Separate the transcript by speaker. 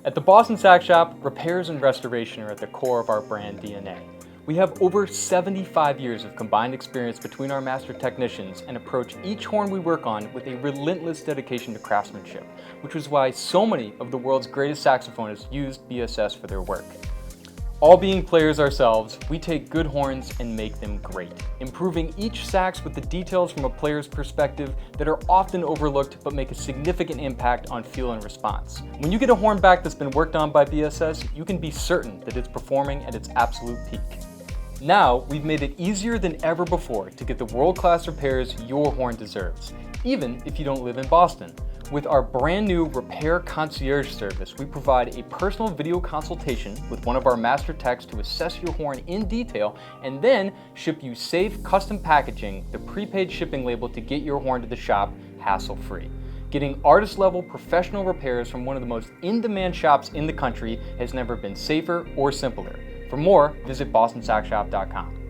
Speaker 1: At the Boston Sax Shop, repairs and restoration are at the core of our brand DNA. We have over 75 years of combined experience between our master technicians and approach each horn we work on with a relentless dedication to craftsmanship, which is why so many of the world's greatest saxophonists used BSS for their work. All being players ourselves, we take good horns and make them great, improving each sax with the details from a player's perspective that are often overlooked but make a significant impact on feel and response. When you get a horn back that's been worked on by BSS, you can be certain that it's performing at its absolute peak. Now, we've made it easier than ever before to get the world-class repairs your horn deserves, even if you don't live in Boston. With our brand new Repair Concierge service, we provide a personal video consultation with one of our master techs to assess your horn in detail and then ship you safe custom packaging, the prepaid shipping label to get your horn to the shop hassle-free. Getting artist-level professional repairs from one of the most in-demand shops in the country has never been safer or simpler. For more, visit bostonsaxshop.com.